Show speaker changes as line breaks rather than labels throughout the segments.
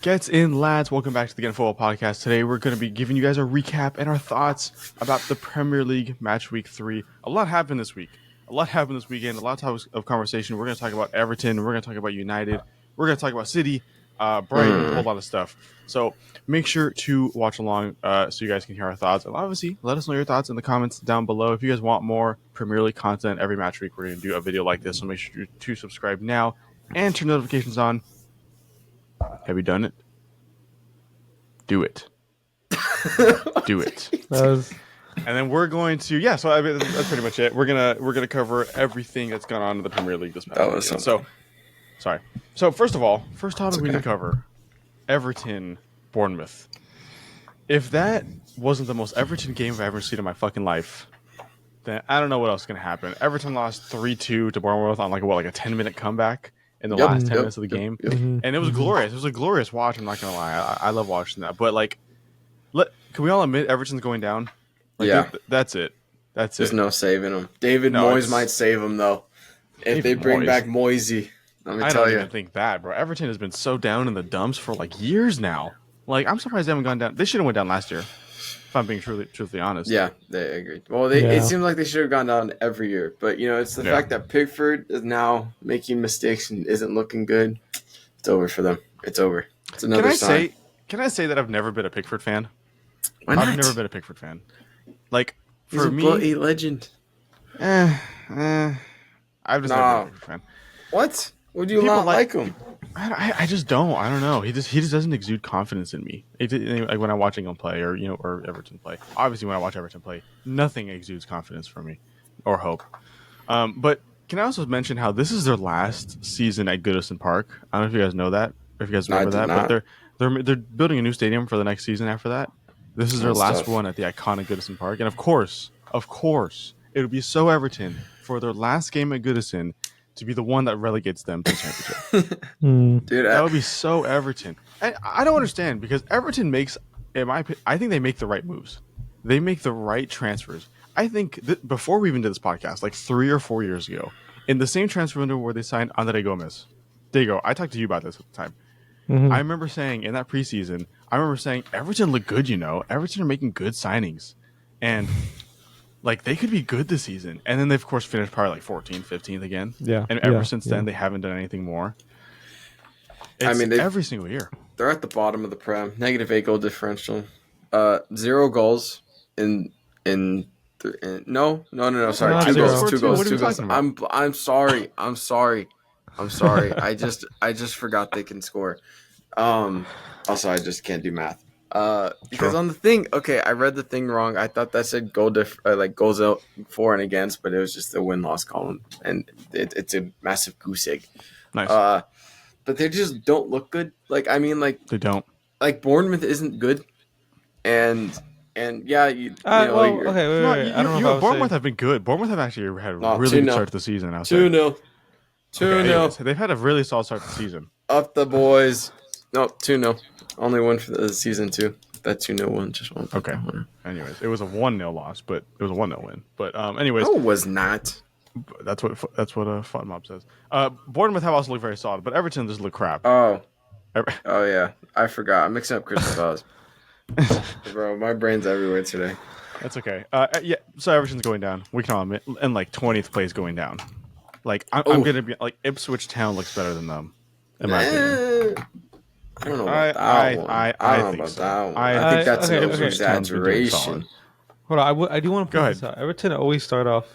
Gets in, lads. Welcome back to the Get in Football Podcast. Today we're going to be giving you guys a recap and our thoughts about the Premier League Match Week 3. A lot happened this week. A lot happened this weekend. A lot of topics of conversation. We're going to talk about Everton. We're going to talk about United. We're going to talk about City, Brighton, a whole lot of stuff. So make sure to watch along so you guys can hear our thoughts. And obviously, let us know your thoughts in the comments down below. If you guys want more Premier League content every match week, we're going to do a video like this. So make sure to subscribe now and turn notifications on. Have you done it? Do it. Do it. And then we're going to so I mean, that's pretty much it. We're gonna cover everything that's gone on in the Premier League this past weekend. So sorry. So first topic we need to cover: Everton, Bournemouth. If that wasn't the most Everton game I've ever seen in my fucking life, then I don't know what else is gonna happen. Everton lost 3-2 to Bournemouth on like a 10-minute comeback in the last 10 minutes of the game. And it was glorious. It was a glorious watch, I'm not going to lie. I love watching that. But, can we all admit Everton's going down? That's it.
There's no saving them. David Moyes might save them, though. If they bring back Moisey. Let me tell you.
I don't even think that, bro. Everton has been so down in the dumps for, years now. I'm surprised they haven't gone down. They should have went down last year, if I'm being truthfully honest.
Yeah, they agreed. Well, it seems like they should have gone down every year. But, it's the fact that Pickford is now making mistakes and isn't looking good. It's over for them. It's over. It's another sign.
Can I say that I've never been a Pickford fan?
Why not?
I've never been a Pickford fan.
He's a bloody legend.
I've just never been a Pickford fan.
What? Would you not like him?
I just don't. I don't know. He just doesn't exude confidence in me. When I'm watching him play, or Everton play. Obviously, when I watch Everton play, nothing exudes confidence for me or hope. But can I also mention how this is their last season at Goodison Park? I don't know if you guys know that, or if you guys remember that. But they're building a new stadium for the next season after that. This is their last one at the iconic Goodison Park, and of course, it would be so Everton for their last game at Goodison to be the one that relegates them to the championship.
Dude,
that would be so Everton. And I don't understand because Everton makes, I think they make the right moves. They make the right transfers. I think before we even did this podcast, 3 or 4 years ago, in the same transfer window where they signed Andre Gomez. There you go. I talked to you about this at the time. I remember saying in that preseason, Everton look good, Everton are making good signings. And they could be good this season. And then they, of course, finished probably 14th, 15th again. Yeah. And ever since then, they haven't done anything more. Every single year.
They're at the bottom of the Prem. -8 goal differential. 0 goals in no. Sorry, two goals. I'm sorry. I just forgot they can score. Also, I just can't do math. Because on the thing, I read the thing wrong. I thought that said goals out for and against, but it was just the win-loss column, and it's a massive goose egg.
Nice.
But they just don't look good. They
don't.
Bournemouth isn't good, and yeah, wait.
I don't know. Bournemouth have been good. Bournemouth have actually had a really good start to the season.
2-0. 2-0.
They've had a really solid start to the season.
Up the boys. No, 2-0. Only one for the season 2. That 2-0 one, just one.
Okay. Anyways, it was a 1-0 loss, but it was a 1-0 win. But anyways,
no, it was not.
That's what Fun Mob says. Bournemouth have also looked very solid, but Everton just look crap.
Oh yeah, I forgot. I'm mixing up Crystal Palace. Bro, my brain's everywhere today.
That's okay. So Everton's going down. We can all admit, and 20th place going down. I'm gonna be Ipswich Town looks better than them, in my opinion.
I don't know about that one. I don't know about that one. I think that's an exaggeration.
Hold on, I do want to point this out. Everton always start off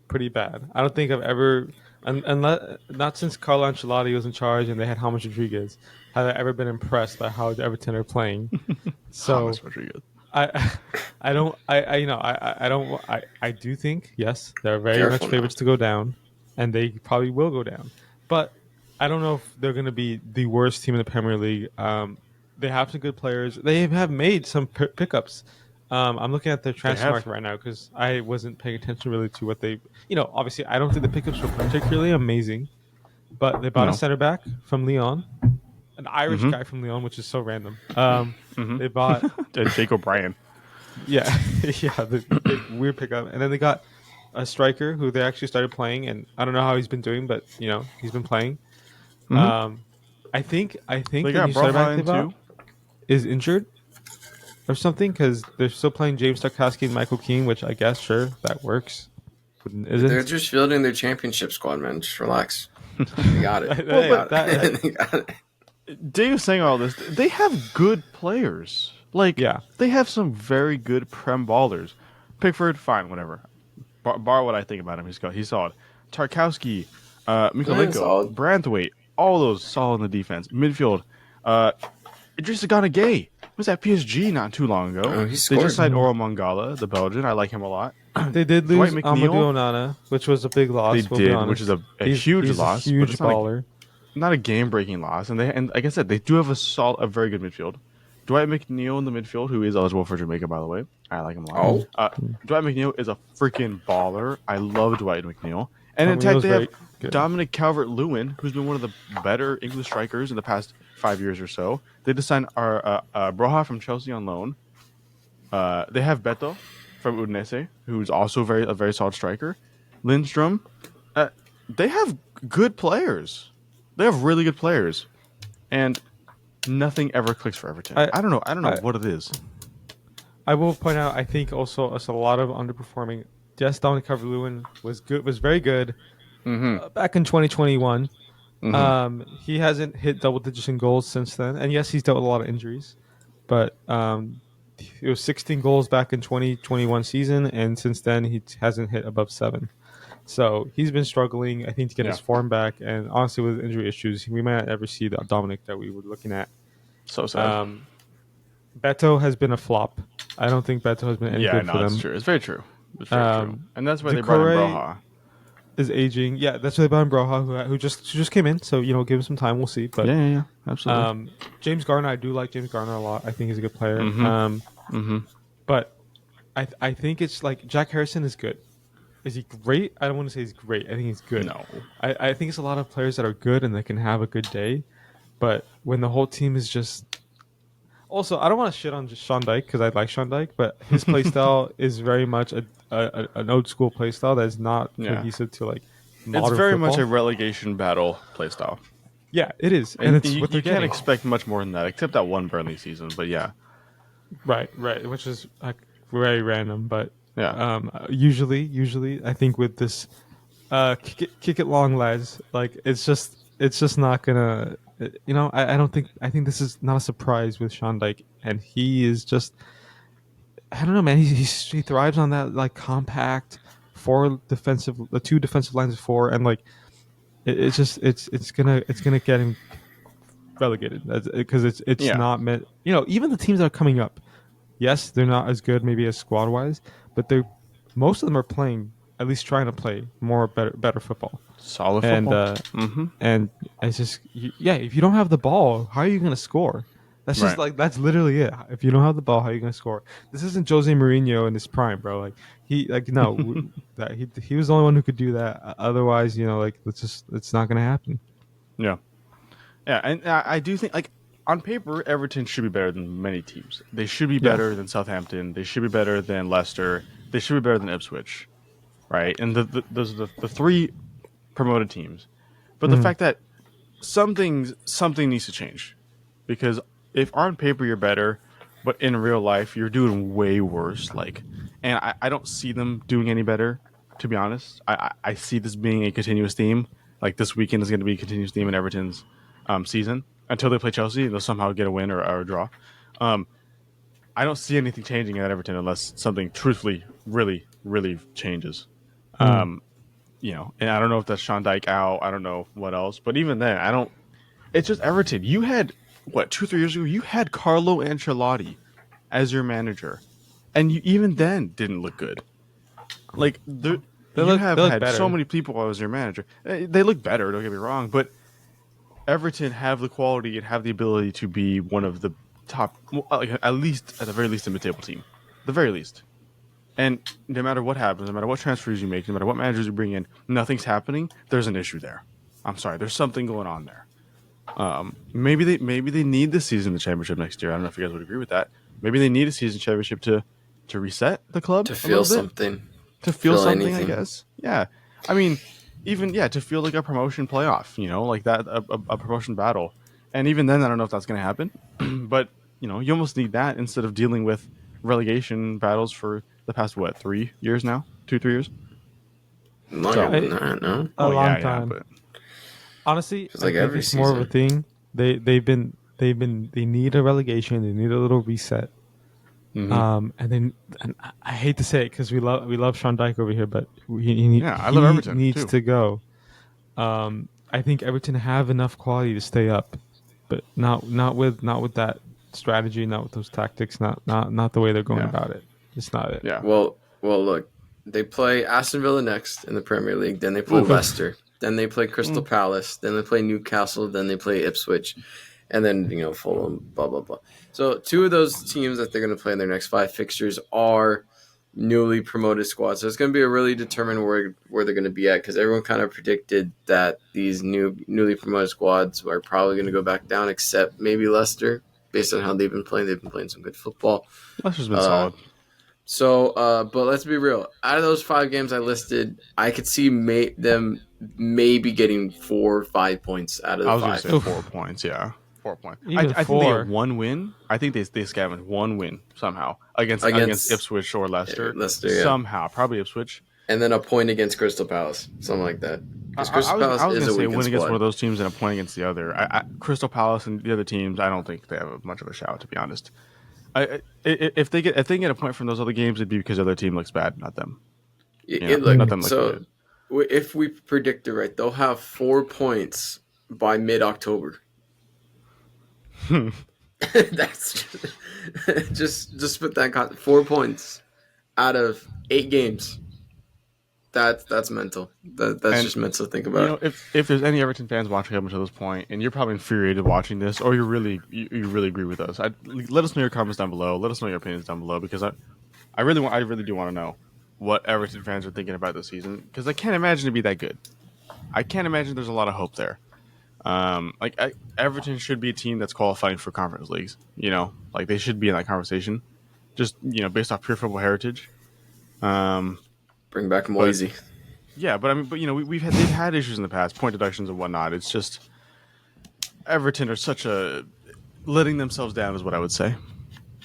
pretty bad. I don't think I've ever, not since Carlo Ancelotti was in charge and they had James Rodriguez, have I ever been impressed by how Everton are playing. So I do think yes, they're very much favorites to go down, and they probably will go down, but I don't know if they're going to be the worst team in the Premier League. They have some good players. They have made some pickups. I'm looking at their transfer market right now because I wasn't paying attention really to what they... obviously, I don't think the pickups were particularly amazing, but they bought a center back from Lyon, an Irish guy from Lyon, which is so random. They bought...
Jake O'Brien.
Yeah, the weird pickup. And then they got a striker who they actually started playing, and I don't know how he's been doing, but, he's been playing. I think
They
the
got
new center back
Broha
they
in
bought
too.
is injured or something because they're still playing James Tarkowski and Michael Keane, which I guess sure that works, but
They're
isn't.
just fielding their championship squad, man. Just relax. They got it.
Well,
They
but
got it. They got it.
Dave saying all this, they have good players. Like,
Yeah.
they have some very good prem ballers. Pickford, fine, whatever. Bar what I think about him, he's solid. Tarkowski, Mikolenko,
solid.
Branthwaite, all those solid in the defense. Midfield, Idrissa Gana Gay was at PSG not too long ago.
Oh, he
They
scored.
just signed Oro Mangala, the Belgian. I like him a lot.
They did
Dwight
lose
McNeil.
Amadou Onana, which was a big loss.
They
we'll be
did,
honest.
which is a
He's
loss.
a huge
but it's not
baller.
not a game-breaking loss, and like I said, they do have a very good midfield. Dwight McNeil in the midfield, who is eligible for Jamaica, by the way. I like him a lot. Dwight McNeil is a freaking baller. I love Dwight McNeil. And in fact, they have Dominic Calvert-Lewin, who's been one of the better English strikers in the past 5 years or so. They just signed Broha from Chelsea on loan. They have Beto from Udinese, who's also a very solid striker. Lindstrom. They have good players. They have really good players, and nothing ever clicks for Everton. I don't know what it is.
I will point out. I think also it's a lot of underperforming. Yes, Dominic Calvert-Lewin was very good back in 2021. He hasn't hit double digits in goals since then, and yes, he's dealt with a lot of injuries, but it was 16 goals back in 2021 season, and since then he hasn't hit above 7. So he's been struggling, I think, to get his form back. And honestly, with injury issues, we might not ever see the Dominic that we were looking at.
So sad.
Beto has been a flop. I don't think Beto has been any good for them.
That's true. It's very true. It's very true. And that's why they brought in Broha.
Is aging. Yeah, that's why they brought in Broha, who just came in. So, give him some time. We'll see. But
yeah, absolutely.
James Garner, I do like James Garner a lot. I think he's a good player. But I think it's like Jack Harrison is good. Is he great? I don't want to say he's great. I think he's good.
No.
I think it's a lot of players that are good and they can have a good day. But when the whole team is just... Also, I don't want to shit on just Sean Dyche because I like Sean Dyche, but his playstyle is very much an old school playstyle that's not cohesive to like modern
It's very
football.
much a relegation battle playstyle.
Yeah, it is. And it's
you
what they're
can't
getting.
expect much more than that, except that one Burnley season. But yeah.
Right, which is like very random, but
yeah.
Usually, I think with this, kick it long, lads. Like it's just not gonna. I think this is not a surprise with Sean Dyche, and he is just. I don't know, man. He thrives on that like compact the 2 defensive lines of 4, and like it's gonna get him relegated because it's not meant. Even the teams that are coming up. Yes, they're not as good maybe as squad wise, but most of them are playing, at least trying to play better football.
Solid football.
And it's just if you don't have the ball, how are you going to score? That's just that's literally it. If you don't have the ball, how are you going to score? This isn't Jose Mourinho in his prime, bro. Like he was the only one who could do that. Otherwise, it's not going to happen.
Yeah. Yeah, and I do think on paper, Everton should be better than many teams. They should be better than Southampton. They should be better than Leicester. They should be better than Ipswich, right? And those are the 3 promoted teams. But the fact that something needs to change, because if on paper you're better, but in real life you're doing way worse. And I don't see them doing any better. To be honest, I see this being a continuous theme. Like this weekend is going to be a continuous theme in Everton's season. Until they play Chelsea, they'll somehow get a win or a draw. I don't see anything changing at Everton unless something truthfully really, really changes. And I don't know if that's Sean Dyche out. I don't know what else. But even then, I don't... It's just Everton. You had, 2-3 years ago, you had Carlo Ancelotti as your manager. And you even then didn't look good. Like, you have had better. So many people as your manager. They look better, don't get me wrong, but... Everton have the quality and have the ability to be one of the top, at the very least, a mid-table team, the very least. And no matter what happens, no matter what transfers you make, no matter what managers you bring in, nothing's happening. There's an issue there. I'm sorry, there's something going on there. Maybe they need this season the championship next year. I don't know if you guys would agree with that. Maybe they need a season championship to reset the club,
to feel something,
anything. I guess. Yeah, I mean. Even to feel like a promotion playoff, like that, a promotion battle, And even then, I don't know if that's going to happen. But you almost need that instead of dealing with relegation battles for the past 3 years now, 2-3 years.
Longer than that, no.
A long
yeah,
time.
but
Honestly,
It's like
I think
every
it's more of a
season.
thing. They need a relegation. They need a little reset. And I hate to say it because we love Sean Dyche over here, but
I love
he
Everton
needs
too.
to go. I think Everton have enough quality to stay up, but not with that strategy, not with those tactics, not the way they're going about it. It's not it.
Yeah.
Well, look, they play Aston Villa next in the Premier League. Then they play Leicester. Then they play Crystal Palace. Then they play Newcastle. Then they play Ipswich, and then Fulham. Blah blah blah. So 2 of those teams that they're going to play in their next 5 fixtures are newly promoted squads. So it's going to be a really determined where they're going to be at, because everyone kind of predicted that these newly promoted squads are probably going to go back down, except maybe Leicester, based on how they've been playing. They've been playing some good football.
Leicester's been solid.
So, but let's be real. Out of those 5 games I listed, I could see them maybe getting 4 or 5 points out of the 5.
I was going to say 4 points. Yeah. 4 points.
Even
I think
4.
they have 1 win. I think they scavenged 1 win somehow against Ipswich or Leicester.
Leicester,
somehow, probably Ipswich.
And then a point against Crystal Palace, something like that. Because Crystal Palace
I was
is
going to
a
say
weekend
win against
squad.
one of those teams and a point against the other. Crystal Palace and the other teams, I don't think they have much of a shout, to be honest. If they get a point from those other games, it'd be because the other team looks bad, not them.
So if we predict it right, they'll have 4 points by mid-October. That's just put that in 4 points out of 8 games. That's mental. That's just mental to think about.
If there's any Everton fans watching up until this point, and you're probably infuriated watching this, or you really agree with us, let us know your comments down below. Let us know your opinions down below, because I really do want to know what Everton fans are thinking about this season, because I can't imagine it'd be that good. I can't imagine there's a lot of hope there. Everton should be a team that's qualifying for conference leagues. They should be in that conversation, just based off pure football heritage.
Bring back Moisey.
Yeah, but they've had issues in the past, point deductions and whatnot. It's just Everton are such a letting themselves down is what I would say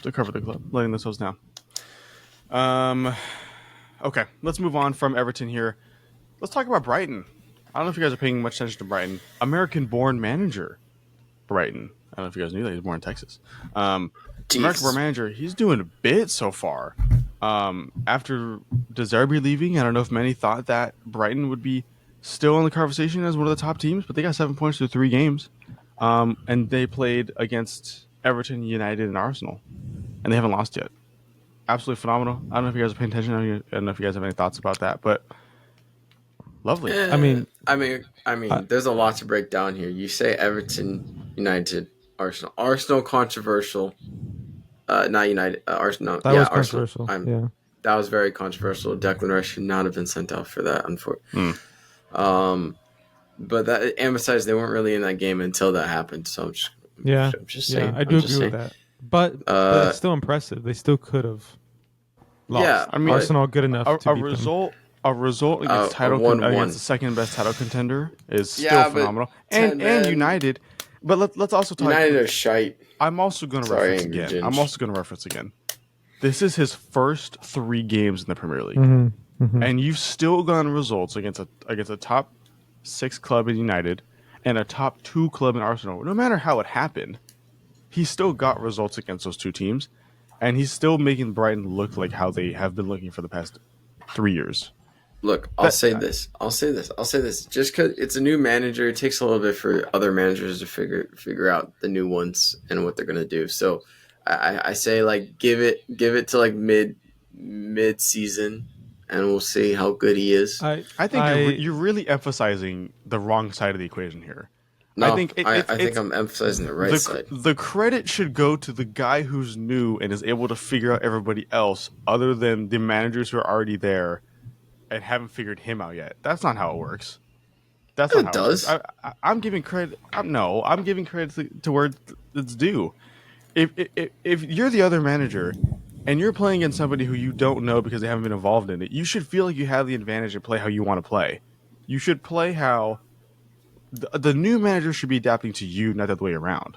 to cover the club, letting themselves down. Okay, let's move on from Everton here. Let's talk about Brighton. I don't know if you guys are paying much attention to Brighton. American-born manager, Brighton. I don't know if you guys knew that. He's born in Texas. American-born manager. He's doing a bit so far. After De Zerbi leaving, I don't know if many thought that Brighton would be still in the conversation as one of the top teams, but they got 7 points through 3 games. And they played against Everton, United, and Arsenal. And they haven't lost yet. Absolutely phenomenal. I don't know if you guys are paying attention. I don't know if you guys have any thoughts about that, but lovely.
I mean,
there's a lot to break down here. You say Everton, United, Arsenal. Arsenal controversial. Not United. Arsenal.
That was
Arsenal.
controversial.
That was very controversial. Declan Rice should not have been sent out for that, unfortunately. But that emphasized they weren't really in that game until that happened. So I'm just saying.
I do agree with that. But it's still impressive. They still could have lost.
Yeah,
Arsenal good enough to beat them.
A result against against the second best title contender is still phenomenal. And United. But let's also talk.
United are shite.
I'm also going to reference again. This is his first 3 games in the Premier League, and you've still gotten results against a top 6 club in United and a top 2 club in Arsenal. No matter how it happened, he still got results against those 2 teams, and he's still making Brighton look like how they have been looking for the past 3 years.
Look, I'll say this. Just because it's a new manager, it takes a little bit for other managers to figure out the new ones and what they're gonna do. So I say give it to mid season, and we'll see how good he is.
I think you're really emphasizing the wrong side of the equation here.
No, I think I'm emphasizing the right side.
The credit should go to the guy who's new and is able to figure out everybody else, other than the managers who are already there and haven't figured him out yet. That's not how it works. That's not how it does. I'm giving credit. I'm giving credit to where it's due. If you're the other manager and you're playing against somebody who you don't know because they haven't been involved in it, you should feel like you have the advantage to play how you want to play. You should play how the new manager should be adapting to you, not the other way around.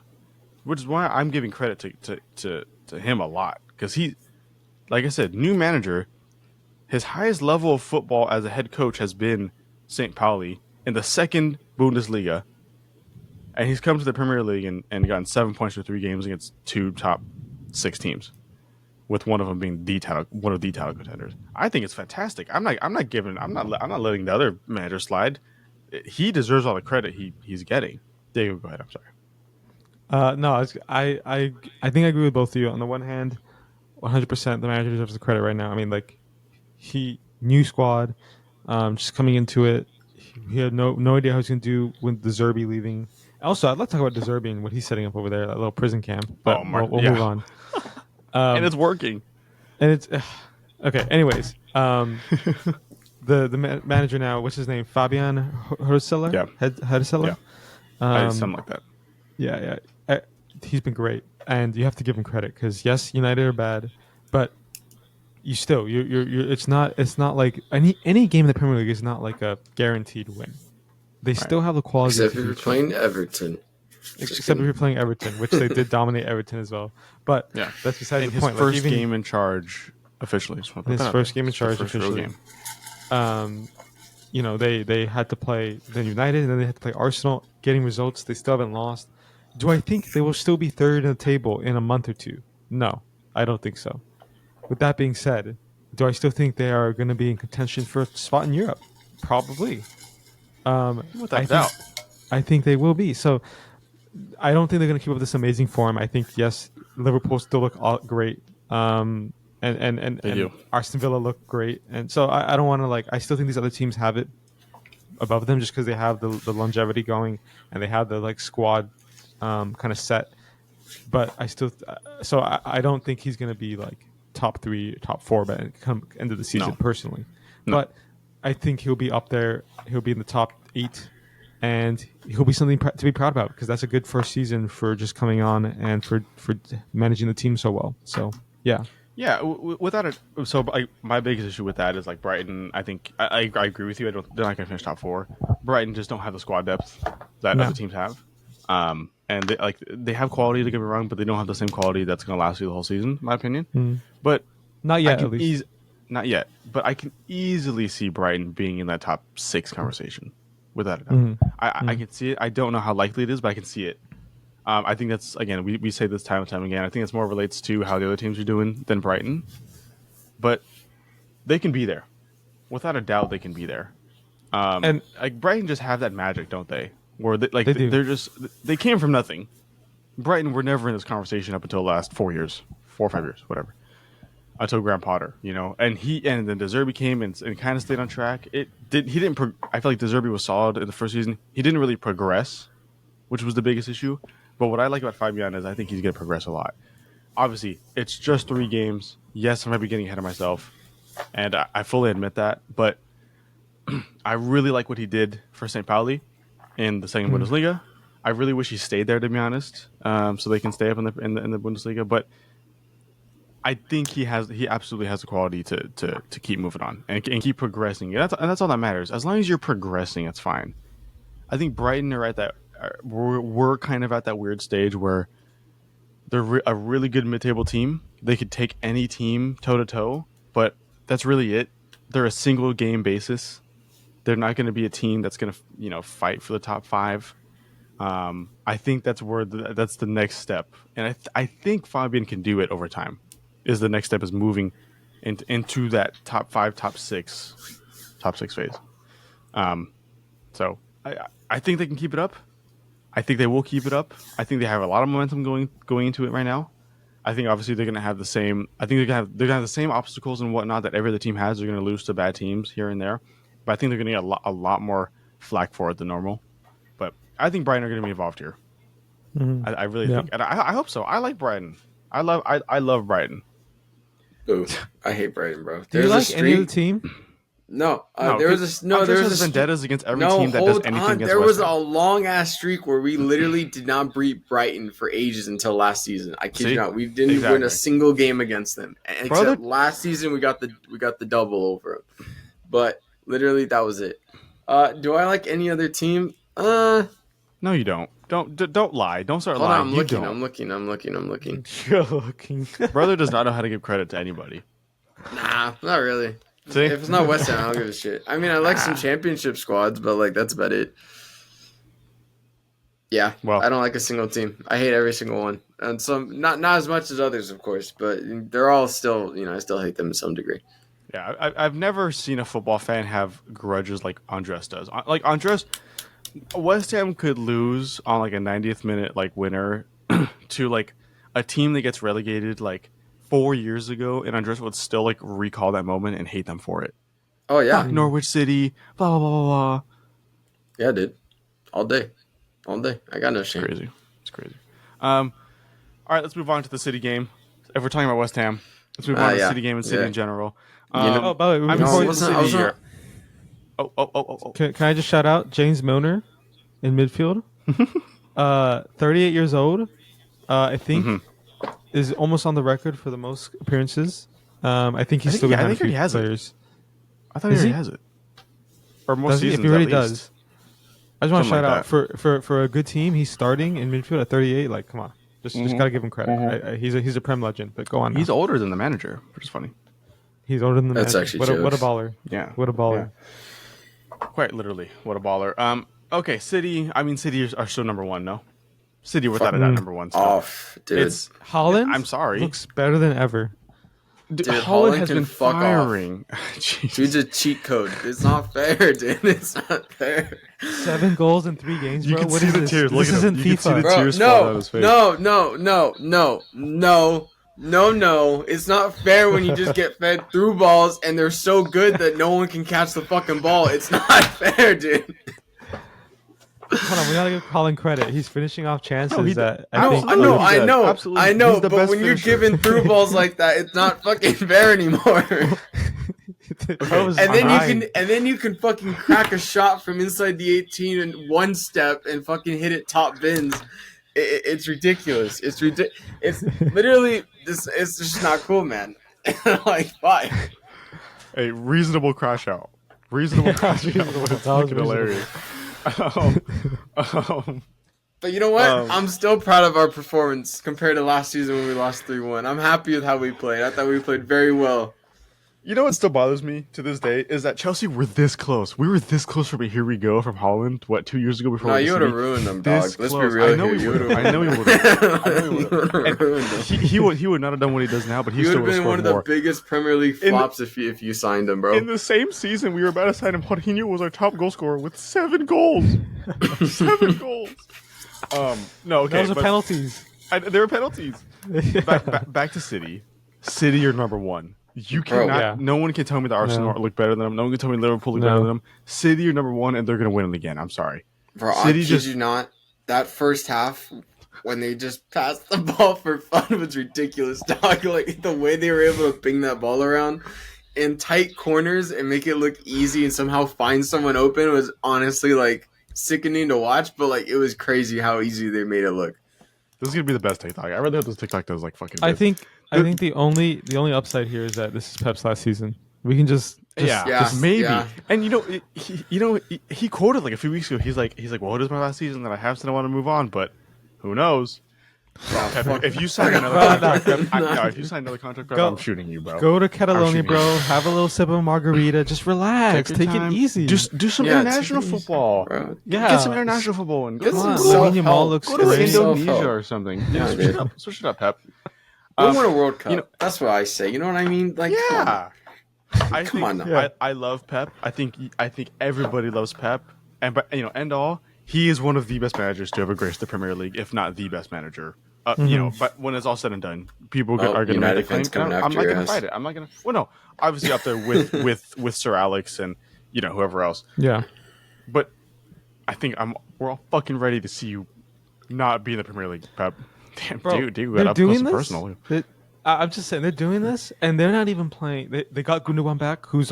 Which is why I'm giving credit to him a lot, because he, like I said, new manager. His highest level of football as a head coach has been St. Pauli in the second Bundesliga, and he's come to the Premier League and gotten 7 points for 3 games against 2 top 6 teams, with one of them being one of the title contenders. I think it's fantastic. I'm not letting the other manager slide. He deserves all the credit he's getting. Diego, go ahead. I'm sorry.
No, I think I agree with both of you. On the one hand, 100% the manager deserves the credit right now. I mean, like, he new squad, just coming into it. He had no idea how he's going to do with the Zerbi leaving. Also, I'd like to talk about De Zerbi and what he's setting up over there, that little prison camp. But we'll move on.
And it's working.
And it's okay. Anyways, the manager now, what's his name? Fabian Hurzeler.
Yeah.
Hurzeler.
Yeah. Something like that.
Yeah. He's been great, and you have to give him credit because yes, United are bad, but you still you're it's not like any game in the Premier League is not like a guaranteed win. They still have the quality.
Except if you're playing Everton.
Except if you're playing Everton, which they did dominate Everton as well. But
yeah,
that's besides the
his
point.
First game in charge officially.
His first game in charge officially. They had to play then United, and then they had to play Arsenal. Getting results, they still haven't lost. Do I think they will still be third in the table in a month or two? No, I don't think so. With that being said, do I still think they are going to be in contention for a spot in Europe? Probably.
Without doubt.
I think they will be. So I don't think they're going to keep up this amazing form. I think, yes, Liverpool still look great. And Aston Villa look great. And so I don't want to I still think these other teams have it above them just because they have the longevity going and they have the squad kind of set. But I still, I don't think he's going to be top 3, top 4 by the end of the season personally. No. But I think he'll be up there. He'll be in the top 8. And he'll be something to be proud about because that's a good first season for just coming on and for managing the team so well. So, yeah.
Yeah, without it. So my biggest issue with that is Brighton. I think I agree with you. They're not going to finish top 4. Brighton just don't have the squad depth that other teams have. And they have quality, to get me wrong, but they don't have the same quality that's going to last you the whole season, in my opinion. Mm. But
not yet, at least.
Not yet. But I can easily see Brighton being in that top 6 conversation. Without a doubt. I can see it. I don't know how likely it is, but I can see it. I think that's, again, we say this time and time again. I think it's more relates to how the other teams are doing than Brighton. But they can be there. Without a doubt, they can be there. And Brighton just have that magic, don't they? Where they came from nothing. Brighton were never in this conversation up until the last 4 years, 4 or 5 years, whatever. Until Graham Potter, and then De Zerbi came and kind of stayed on track. I feel like De Zerbi was solid in the first season. He didn't really progress, which was the biggest issue. But what I like about Fabian is I think he's going to progress a lot. Obviously, it's just 3 games. Yes, I might be getting ahead of myself, and I fully admit that. But I really like what he did for St. Pauli in the second Bundesliga. I really wish he stayed there, to be honest, so they can stay up in the Bundesliga. But I think he absolutely has the quality to keep moving on and keep progressing. And that's all that matters. As long as you're progressing, it's fine. I think Brighton are at that. We're kind of at that weird stage where they're a really good mid-table team. They could take any team toe to toe, but that's really it. They're a single game basis. They're not going to be a team that's going to fight for the top 5. I think that's where that's the next step, and I think Fabian can do it over time. Is the next step is moving into that top 5, top 6 phase. So I think they can keep it up. I think they will keep it up. I think they have a lot of momentum going into it right now. I think obviously they're going to have the same. I think they're going to have the same obstacles and whatnot that every other team has. They're going to lose to bad teams here and there, but I think they're going to get a lot more flack for it than normal. But I think Brighton are going to be involved here. Mm-hmm. I really think, and I hope so. I like Brighton. I love Brighton.
Ooh, I hate Brighton, bro.
Do you like any other team?
No, there was a
vendettas against every team that does anything against
There was
West Ham.
a long ass streak where we literally did not beat Brighton for ages until last season. I kid you not, we didn't win a single game against them. Except last season, we got the double over them. But literally, that was it. Do I like any other team?
No, you don't. Don't lie. Don't start
Hold
lying.
on, I'm
You
looking.
don't.
I'm looking.
You're looking.
Brother does not know how to give credit to anybody.
Nah, not really.
See?
If it's not West Ham, I don't give a shit. I mean, I like some championship squads, but like that's about it. Yeah,
Well,
I don't like a single team. I hate every single one, and some not as much as others, of course, but they're all still, I still hate them to some degree.
yeah, I've never seen a football fan have grudges like Andres does. Like Andres, West Ham could lose on like a 90th minute like winner to like a team that gets relegated like 4 years ago, and Andres would still like recall that moment and hate them for it.
Oh yeah,
Fuck Norwich City, blah blah blah blah blah.
yeah, dude, all day. I got no
It's
shame.
crazy. It's crazy. All right, let's move on to the City game. If we're talking about West Ham, let's move on to the City game and City in general.
Oh, by the way,
I'm
before
City
I was
here. Oh.
Can I just shout out James Milner in midfield? 38 years old. I think is almost on the record for the most appearances. I think he's still behind a few players.
I thought he already has it. Or most
Does he?
seasons,
If he already
at least.
does. I just want to
Something
shout
like
out for a good team. He's starting in midfield at 38. Like, come on, just gotta give him credit. He's a Prem legend. But go on.
He's older than the manager, which is funny.
He's older than the
That's
manager.
actually
What a
jokes.
baller.
Yeah.
What a baller.
Yeah. Quite literally, what a baller. Okay, City. I mean, City are still number one. No, City without a doubt number one. Still.
Off, dude.
It's
Haaland.
I'm sorry.
Looks better than ever.
Dude,
Haaland
Haaland has
can
been
fuck off.
firing.
Dude's a cheat code. It's not fair, dude. It's not fair.
7 goals in 3 games,
You
bro.
can
What
see
is
the
this?
tears. Look
This
at him.
isn't
You can see the
FIFA.
Bro,
tears fall down his face.
No. It's not fair when you just get fed through balls and they're so good that no one can catch the fucking ball. It's not fair, dude.
Hold on, we gotta give Colin credit. He's finishing off chances that I think.
I know.
Absolutely.
I know.
He's the
But
best
when you're
finisher.
giving through balls like that, it's not fucking fair anymore. And then you can fucking crack a shot from inside the 18 in one step and fucking hit it top bins. It's ridiculous. It's literally this. It's just not cool, man. Like, why?
A reasonable crash out. Reasonable crash out. It's fucking hilarious.
But you know what?
Um,
I'm still proud of our performance compared to last season when we lost 3-1. I'm happy with how we played. I thought we played very well.
You know what still bothers me to this day is that Chelsea were this close. We were this close from a here we go from Holland. What, 2 years ago before?
No,
we
you would have ruined them, dog.
This
Let's be
close.
real.
I know
here.
he
You
would
would've-
have. I know he would have. I know he would have.
ruined them.
He would not have done what he does now, but he
You would
still
have
would have
been one
scored
of the
more.
biggest Premier League
In the-
flops if you signed him, bro.
In the same season, we were about to sign him. Jorginho was our top goal scorer with 7 goals. 7 goals. No, okay.
Those are penalties.
There were penalties. Back to City. City are number one. You
Bro,
cannot.
yeah.
No one can tell me that Arsenal look better than them. No one can tell me Liverpool look better than them. City are number one, and they're going to win it again. I'm sorry.
Bro, I
City
kid
just-
you not. That first half, when they just passed the ball for fun, was ridiculous, dog. Like, the way they were able to ping that ball around in tight corners and make it look easy and somehow find someone open was honestly, like, sickening to watch. But, like, it was crazy how easy they made it look.
This is going to be the best TikTok. I rather have this TikTok does like fucking.
I
this.
think the only upside here is that this is Pep's last season. We can just
maybe.
yeah.
And he quoted like a few weeks ago. He's like, well, it is my last season that I have said I want to move on, but who knows? Pep, if you sign another contract, if you sign another contract, Pep, I'm shooting you, bro.
Go to Catalonia,
shooting
bro. Have a little sip of margarita. Just relax.
your
Take
time.
it easy.
Just do some international football.
Bro.
yeah.
Get some international football and
Get
go
some
on.
self-help.
Lamine Yamal looks
Go to
great.
Indonesia
Self-help.
or something.
Yeah,
Switch
dude.
it up. Switch it up, Pep.
We'll win a World Cup.
you know-
That's what I say. You know what I mean? Like, come on.
Yeah.
Come on now.
I love Pep. I think everybody loves Pep. And but end all, he is one of the best managers to ever grace the Premier League, if not the best manager. But when it's all said and done, people are going to make
United
the claim.
fans coming
I'm
after
not
your
going to
ass.
fight it. I'm not going to. Well, no, obviously up there with Sir Alex and whoever else.
Yeah.
But I think we're all fucking ready to see you not be in the Premier League, Pep. Damn,
Bro,
dude, we
they're
got up close
doing
and
this.
personal.
I'm just saying they're doing this, and they're not even playing. They got Gundogan back, who's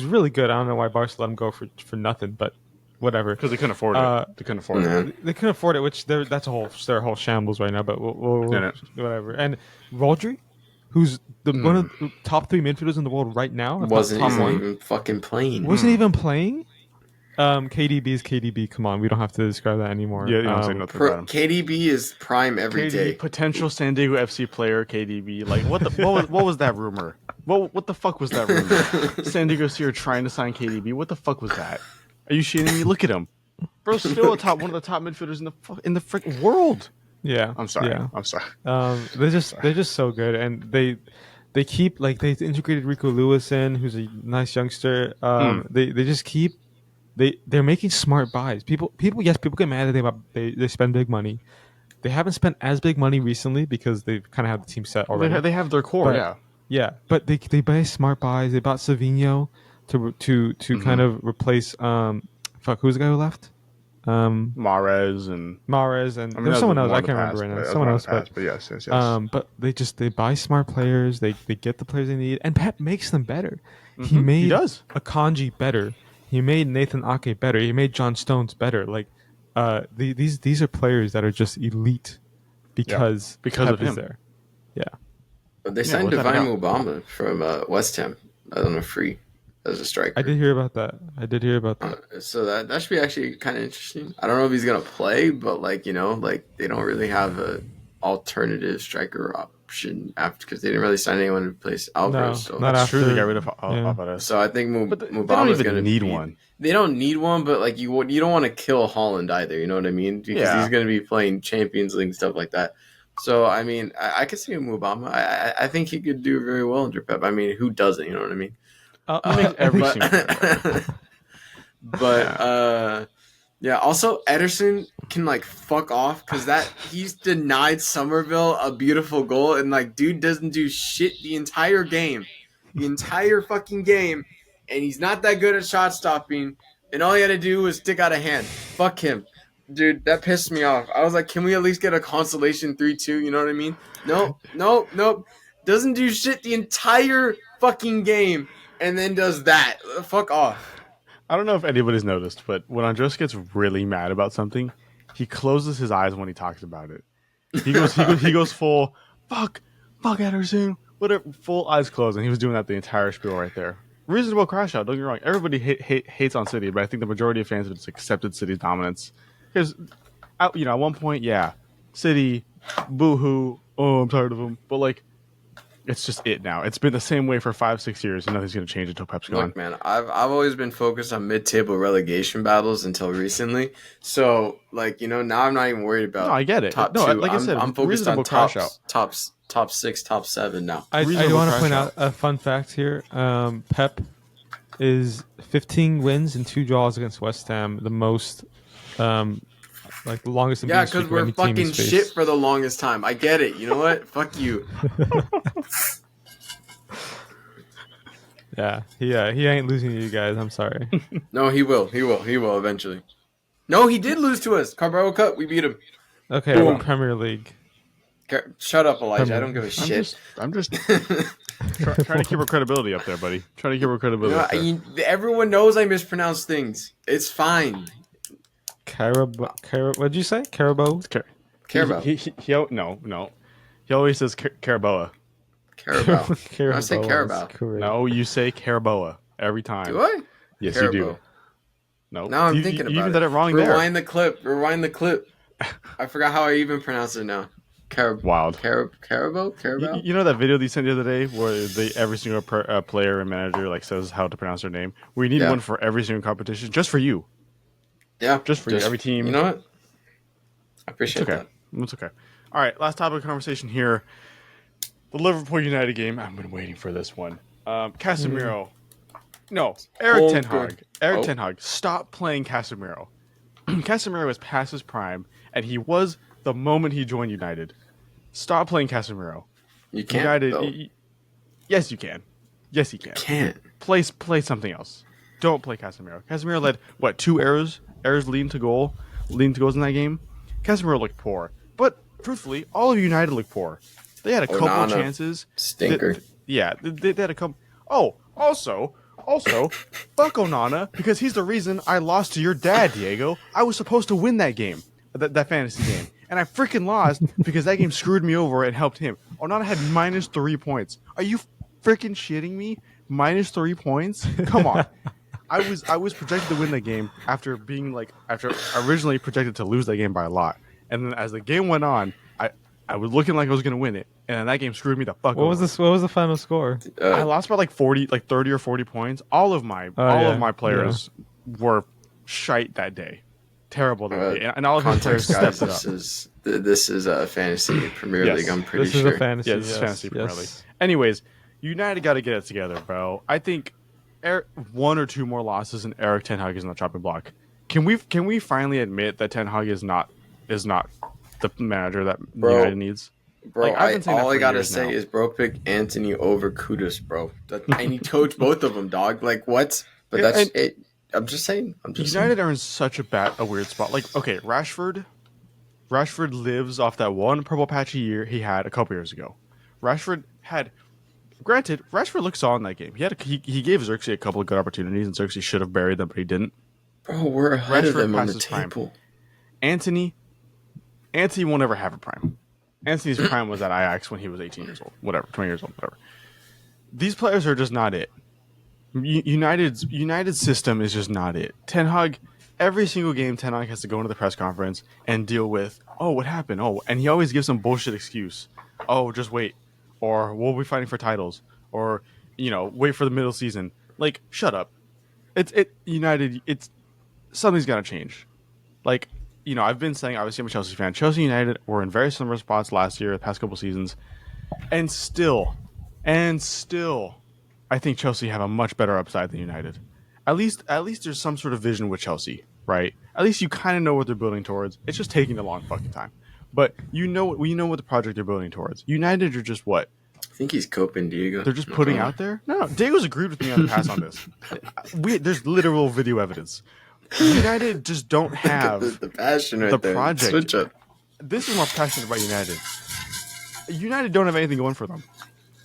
really good. I don't know why Barca let him go for nothing, but whatever.
Because they couldn't afford it. They couldn't afford it.
They couldn't afford it, which that's their whole shambles right now. But we'll whatever. And Rodri, who's one of the top 3 midfielders in the world right now, if not
Wasn't
top one,
even fucking playing.
wasn't even playing. KDB is KDB. Come on, we don't have to describe that anymore.
Yeah, you don't say nothing about him.
KDB is prime every day.
Potential San Diego FC player, KDB. Like what was that rumor? What the fuck was that rumor? San Diego City trying to sign KDB. What the fuck was that? Are you shitting me? Look at him, bro. Still one of the top midfielders in the freaking world.
Yeah,
I'm sorry.
Yeah.
I'm sorry.
They're just so good, and they keep like they integrated Rico Lewis in, who's a nice youngster. They just keep they're making smart buys. People get mad that they spend big money. They haven't spent as big money recently because they've kind of have the team set already.
They have their core,
but they buy smart buys. They bought Savinho to kind of replace who's the guy who left?
Mahrez and
there's someone else I can't remember right now. Someone else, but
yes.
But they buy smart players. They get the players they need, and Pep makes them better.
Mm-hmm.
He
does.
Akanji better. He made Nathan Ake better. He made John Stones better. Like, these are players that are just elite because Pep
of him.
is there. Yeah.
But they signed Divine Mubama from West Ham on a free as a striker.
I did hear about that.
So that should be actually kind of interesting. I don't know if he's gonna play, but like they don't really have a alternative striker option after because they didn't really sign anyone to replace Alvarez.
No,
so
not
that's
after,
true. They got rid of Alvarez.
So I think
Mubama's going to need one.
They don't need one, but like you don't want to kill Haaland either. You know what I mean? Because he's going to be playing Champions League and stuff like that. So I mean, I could see Mubama. I think he could do very well under Pep. I mean, who doesn't? You know what I mean?
Every single
but yeah. Also, Ederson can like fuck off because he's denied Somerville a beautiful goal, and like dude doesn't do shit the entire fucking game, and he's not that good at shot stopping. And all he had to do was stick out a hand. Fuck him, dude. That pissed me off. I was like, can we at least get a consolation 3-2? You know what I mean? Nope. Doesn't do shit the entire fucking game, and then does that. Fuck off.
I don't know if anybody's noticed, but when Andres gets really mad about something, he closes his eyes when he talks about it. He goes full fuck Ederson, whatever, full eyes closed, and he was doing that the entire spiel right there. Reasonable crash out. Don't get me wrong. Everybody hates on City, but I think the majority of fans have just accepted City's dominance because, at one point, City, boo-hoo. Oh, I'm tired of them. But like, it's just it now. It's been the same way for 5-6 years, and nothing's going to change until Pep's gone.
Look, man, I've always been focused on mid-table relegation battles until recently. So, like, now I'm not even worried about.
No, I get it.
Top
no,
two.
like I said,
I'm focused on
crash out.
top 6, top 7 now.
I do want to point out a fun fact here. Pep is 15 wins and 2 draws against West Ham, the most. Like the longest.
Yeah, because we're fucking shit for the longest time. I get it. You know what? Fuck you.
Yeah, he ain't losing to you guys. I'm sorry.
No, he will. He will eventually. No, he did lose to us. Carabao Cup. We beat him.
Okay, well, Premier League.
Shut up, Elijah. I don't give a shit.
I'm just trying to keep her credibility up there, buddy. Trying to keep her credibility.
Everyone knows I mispronounce things. It's fine.
What'd you say? Carabao?
Carabao.
No. He always says Caraboa.
Carabao. I say Carabao.
No, you say Caraboa every time.
Do I?
Yes,
Carabao.
you do. No.
Now I'm thinking about it.
You even did it wrong
Rewind the clip. I forgot how I even pronounce it now.
Wild.
Carabao?
You know that video they sent the other day where every single player and manager like says how to pronounce their name? We need one for every single competition, just for you.
Yeah.
Just for you, every team.
You know what? I appreciate that.
It's okay. All right, last topic of conversation here. The Liverpool United game. I've been waiting for this one. Casemiro. No, Eric Ten Hag. Ten Hag. Stop playing Casemiro. Casemiro is past his prime, and he was the moment he joined United. Stop playing Casemiro.
You can't.
United. Yes, you can. Yes, you can.
Can't.
Play something else. Don't play Casemiro. Casemiro led 2 errors leading to goals in that game. Casemiro looked poor, but truthfully, all of United looked poor. They had a couple chances.
Stinker.
They had a couple. Oh, also, fuck Onana because he's the reason I lost to your dad, Diego. I was supposed to win that game, that fantasy game, and I freaking lost because that game screwed me over and helped him. Onana had -3 points. Are you freaking shitting me? -3 points? Come on. I was projected to win that game after originally projected to lose that game by a lot, and then as the game went on, I was looking like I was gonna win it, and then that game screwed me the fuck
What
over.
was this? What was the final score?
I lost by like 30 or 40 points. All of my players were shite that day, terrible that day, and all of his players
guys,
stepped it up.
This is a fantasy Premier League. I'm pretty
this
sure.
Is a fantasy.
Yeah, this is fantasy Premier League. Anyways, United got to get it together, bro. I think one or two more losses and Eric Ten Hag is in the chopping block. Can we finally admit that Ten Hag is not the manager that United needs?
Bro, all I gotta say is, bro, pick Anthony over Kudus, bro. And he coached both of them, dog. Like, what? But that's it. I'm just saying.
United are in such a weird spot. Like, okay, Rashford lives off that one purple patchy year he had a couple years ago. Rashford looked solid in that game. He gave Xerxes a couple of good opportunities, and Xerxes should have buried them, but he didn't.
Bro, we're ahead of them on the table.
Prime. Anthony won't ever have a prime. Anthony's prime was at Ajax when he was 18 years old, whatever, 20 years old, whatever. These players are just not it. United's system is just not it. Ten Hag, every single game, Ten Hag has to go into the press conference and deal with, what happened? And he always gives some bullshit excuse. Just wait, or we'll be fighting for titles, or wait for the middle season. Like, shut up. United. Something's got to change. Like, I've been saying, obviously I'm a Chelsea fan. Chelsea United were in very similar spots last year, the past couple seasons, and still, I think Chelsea have a much better upside than United. At least there's some sort of vision with Chelsea, right? At least you kind of know what they're building towards. It's just taking a long fucking time, but we know what the project they're building towards. United are just what?
I think he's coping, Diego.
They're just putting out there. No, Diego's agreed with me on the pass on this. There's literal video evidence. United just don't have
the passion right
the
there.
project.
Switch up.
This is more passionate about United. United don't have anything going for them.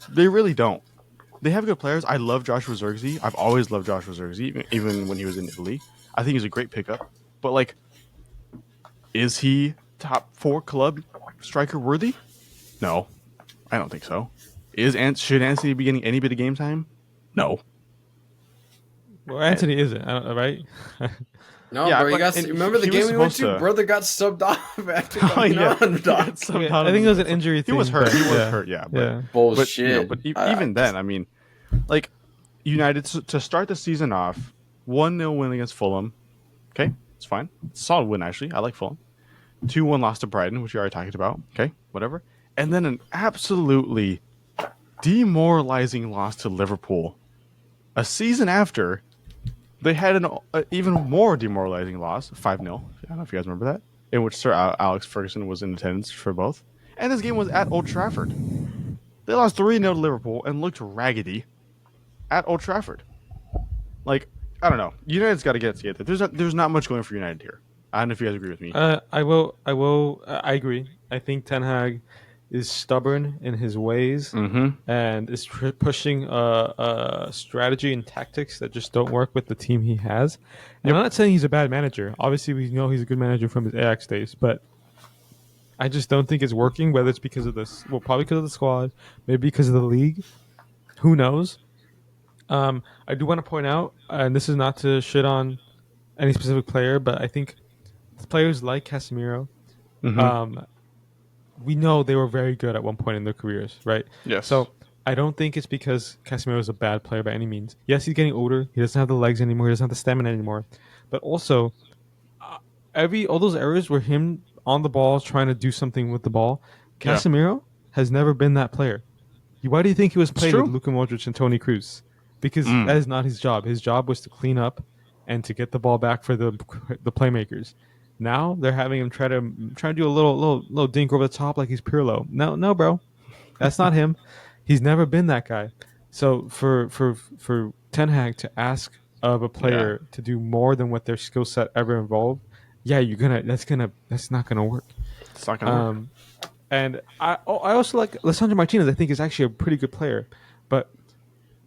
They really don't. They have good players. I love Joshua Zirkzee. I've always loved Joshua Zirkzee, even when he was in Italy. I think he's a great pickup. But, like, is he top 4 club striker worthy? No, I don't think so. Should Anthony be getting any bit of game time? No.
Well, Anthony isn't, right?
No, yeah, bro. Remember the game we went to? Brother got subbed off after going on, dog.
I think it was an injury thing.
He was hurt. He was hurt, yeah.
Bullshit.
But even then, I mean, like, United, to start the season off, 1-0 win against Fulham. Okay, it's fine. It's a solid win, actually. I like Fulham. 2-1 loss to Brighton, which we already talked about. Okay, whatever. And then an absolutely demoralizing loss to Liverpool. A season after, they had an even more demoralizing loss, 5-0. I don't know if you guys remember that, in which Sir Alex Ferguson was in attendance for both. And this game was at Old Trafford. They lost 3-0 to Liverpool and looked raggedy at Old Trafford. Like, I don't know. United's got to get it together. There's not much going for United here. I don't know if you guys agree with me.
I agree. I think Ten Hag is stubborn in his ways and is pushing a strategy and tactics that just don't work with the team he has. And I'm not saying he's a bad manager. Obviously, we know he's a good manager from his Ajax days, but I just don't think it's working, whether it's because of this, probably because of the squad, maybe because of the league. Who knows? I do want to point out, and this is not to shit on any specific player, but I think players like Casemiro, we know they were very good at one point in their careers, right?
Yes.
So I don't think it's because Casemiro is a bad player by any means. Yes, he's getting older. He doesn't have the legs anymore. He doesn't have the stamina anymore. But also, all those errors were him on the ball trying to do something with the ball. Casemiro has never been that player. Why do you think he was playing with Luka Modric and Toni Kroos? Because that is not his job. His job was to clean up and to get the ball back for the playmakers. Now they're having him try to do a little dink over the top like he's Pirlo. No, bro, that's not him. He's never been that guy. So for Ten Hag to ask of a player to do more than what their skill set ever involved, that's not gonna work.
It's not gonna work.
And I also like Lisandro Martinez. I think is actually a pretty good player, but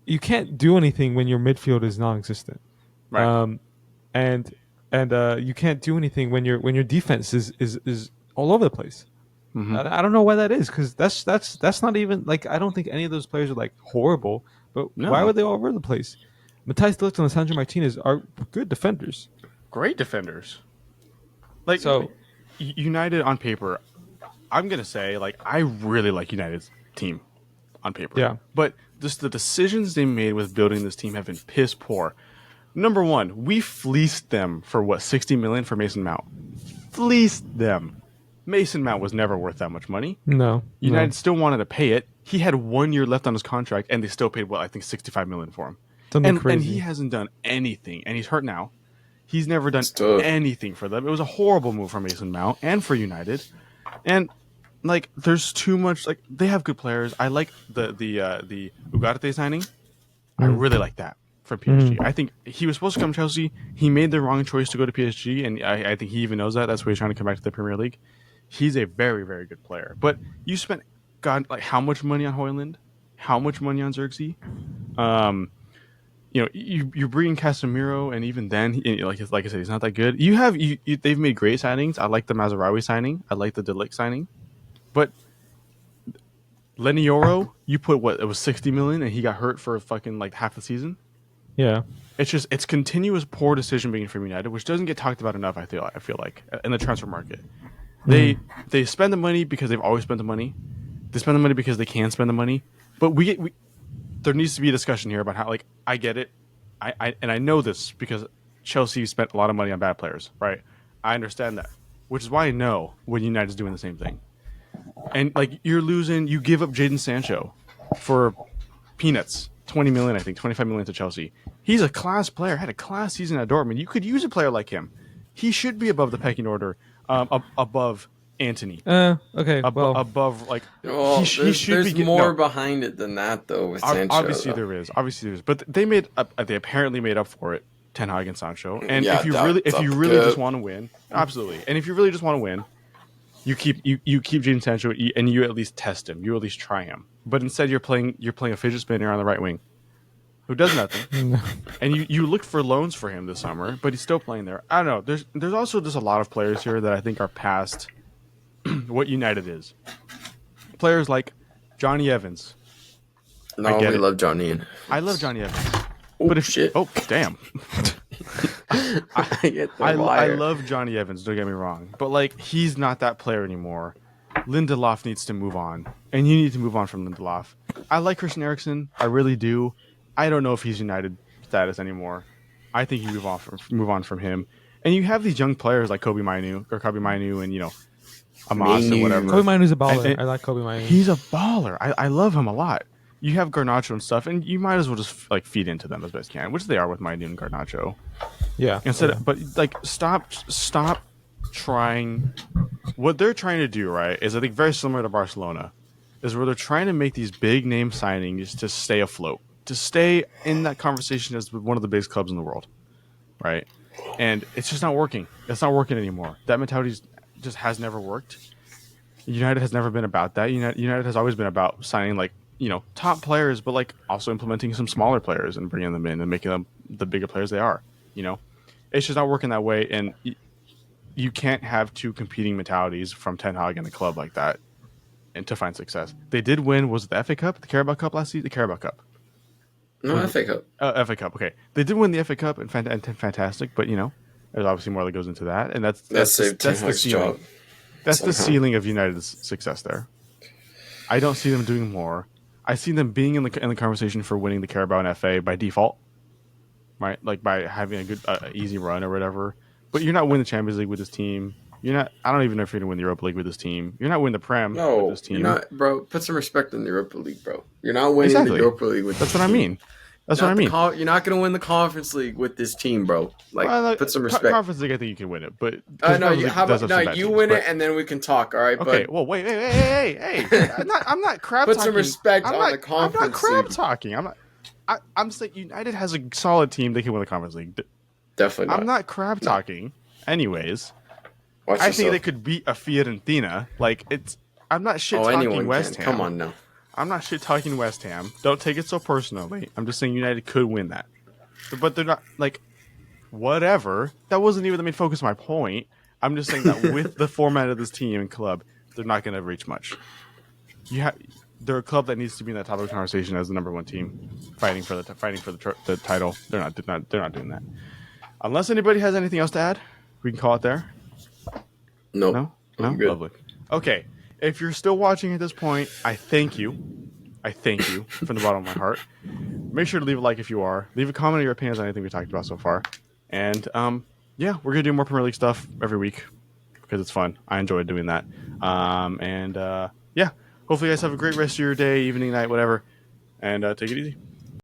you can't do anything when your midfield is non-existent.
Right.
And you can't do anything when your defense is all over the place. I don't know why that is, because that's not even like, I don't think any of those players are like horrible, but why were they all over the place? Matthijs de Ligt and Lisandro Martinez are good defenders.
Great defenders. Like,
So
United on paper, I'm going to say, like, I really like United's team on paper.
Yeah.
But just the decisions they made with building this team have been piss poor. Number one, we fleeced them for what, 60 million for Mason Mount. Fleeced them. Mason Mount was never worth that much money.
no,
United still wanted to pay it. He had 1 year left on his contract, and they still paid, what, I think 65 million for him.
Something
And
crazy.
he hasn't done anything, and he's hurt now. He's never done
Still.
anything for them. It was a horrible move for Mason Mount and for United. And like, there's too much. Like, they have good players. I like the Ugarte signing. I really like that for PSG. I think he was supposed to come to Chelsea. He made the wrong choice to go to PSG, and I think he even knows that. That's why he's trying to come back to the Premier League. He's a very, very good player. But you spent, God, like, how much money on Højlund? How much money on Xerxes? You know, you bring in Casemiro, and even then, like I said, he's not that good. They've made great signings. I like the Mazraoui signing. I like the De Ligt signing. But Lenioro, you put what? It was 60 million, and he got hurt for fucking like half the season.
Yeah.
It's continuous poor decision making from United, which doesn't get talked about enough. I feel like in the transfer market, they spend the money because they've always spent the money. They spend the money because they can spend the money. But there needs to be a discussion here about how, like, I get it, I know this because Chelsea spent a lot of money on bad players, right? I understand that, which is why I know when United's doing the same thing. And like, you give up Jadon Sancho for peanuts, 20 million, I think 25 million to Chelsea. He's a class player, had a class season at Dortmund. You could use a player like him. He should be above the pecking order, above Antony.
Okay. Well,
Above, like,
Well,
he should
there's
be
more behind it than that, though. With Sancho,
obviously there is, but they apparently made up for it. Ten Hag and Sancho, and
Yeah,
if you really just want to win, absolutely, and if you really just want to win, you keep Jadon Sancho, and you at least test him, you at least try him. But instead, you're playing a fidget spinner on the right wing, who does nothing, and you looked for loans for him this summer, but he's still playing there. I don't know. There's also just a lot of players here that I think are past what United is. Players like Johnny Evans.
No, we love Johnny.
I love Johnny Evans.
Oh,
But
shit.
Oh, damn.
I
love Johnny Evans, don't get me wrong. But, like, he's not that player anymore. Lindelof needs to move on. And you need to move on from Lindelof. I like Christian Eriksen. I really do. I don't know if he's United status anymore. I think you move on from him. And you have these young players like Kobe Mainu, and, you know, Amos or whatever.
Kobe Mainoo's a baller.
And
I like Kobe Mainoo.
He's a baller. I love him a lot. You have Garnacho and stuff, and you might as well just like feed into them as best you can, which they are with Mainu and Garnacho.
Yeah.
But like, stop trying. What they're trying to do, right, is I think very similar to Barcelona, is where they're trying to make these big name signings to stay afloat, to stay in that conversation as one of the biggest clubs in the world, right? And it's just not working. It's not working anymore. That mentality just has never worked. United has never been about that. United has always been about signing, like, you know, top players, but like also implementing some smaller players and bringing them in and making them the bigger players they are. You know, it's just not working that way, and you can't have two competing mentalities from Ten Hag and a club like that, and to find success. They did win. Was it the FA Cup, the Carabao Cup last season? The Carabao Cup.
No, FA Cup.
FA Cup. Okay, they did win the FA Cup and fantastic, but you know, there's obviously more that goes into that, and that's the ceiling. That's the ceiling of United's success there. I don't see them doing more. I see them being in the conversation for winning the Carabao and FA by default, right? Like by having a good easy run or whatever. But you're not winning the Champions League with this team. You're not. I don't even know if you're gonna win the Europa League with this team. You're not winning the Prem with this team.
You're not, bro. Put some respect in the Europa League, bro. You're not winning the Europa League with.
That's what I mean. That's what I mean.
You're not gonna win the Conference League with this team, bro. Like, put some respect.
Conference League, I think you can win it, but
no. You win it, and then we can talk. All right.
Okay.
But,
well, wait. Hey. I'm not crap talking.
Put some respect on the Conference League.
I'm not crap talking. I'm saying United has a solid team. They can win the Conference League.
Definitely not.
I'm not crap talking. Anyways,
Watch
I
yourself.
think they could beat a Fiorentina. Like, I'm not shit talking West Ham.
Come on now.
I'm not shit talking West Ham. Don't take it so personally. I'm just saying United could win that. But they're not, like, whatever. That wasn't even the main focus of my point. I'm just saying that with the format of this team and club, they're not going to reach much. they're a club that needs to be in that topic of conversation as the number one team, fighting for the title. They're not doing that. Unless anybody has anything else to add, we can call it there.
Nope.
No, lovely. Okay, if you're still watching at this point, I thank you. I thank you from the bottom of my heart. Make sure to leave a like if you are. Leave a comment of your opinions on anything we talked about so far. And yeah, we're gonna do more Premier League stuff every week because it's fun. I enjoy doing that. Yeah, hopefully you guys have a great rest of your day, evening, night, whatever. And take it easy.